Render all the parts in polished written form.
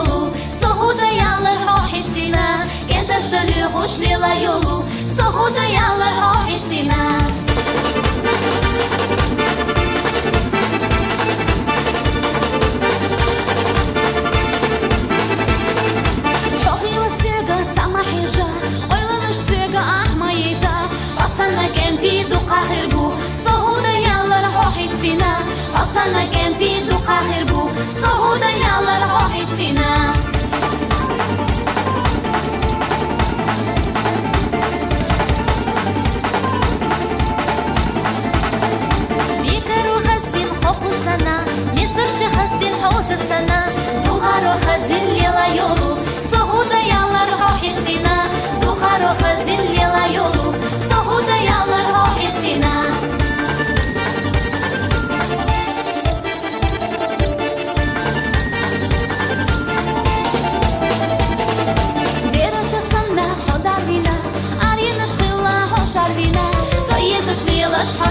yolu Soğuda yanlar o hissine Gende şölü hoşlila yolu Soğuda yanlar o hissine Asana kenti du kahirbu Soğuda yallar o hissine Bikeru hasbin hoku sana Misir şi hasbin hosa sana Duharo hazin lela yolu Soğuda yallar o hissine Duharo hazin lela yolu Soğuda yallar o hissine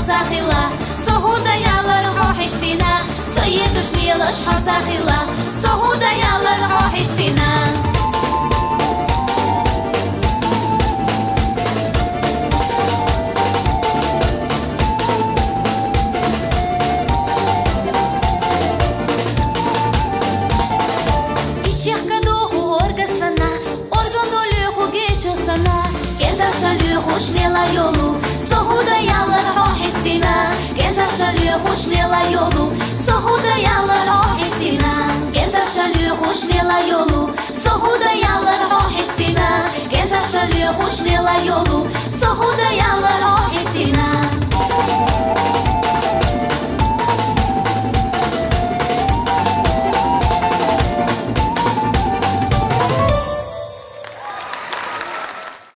حزاخلا صهودا يلا روح استنا سيدش ليلش حزاخلا صهودا يلا روح استنا İçyak kadohu orgasana organolühu geçesana Kenda şalühu şlela yolu Soğuda yallar o hissine Genda şalühu şlela yolu Soğuda yallar o hissine Genda şalühu şlela yolu Soğuda yallar o hissine Genda şalühu şlela yolu Soğuda yallar o hissine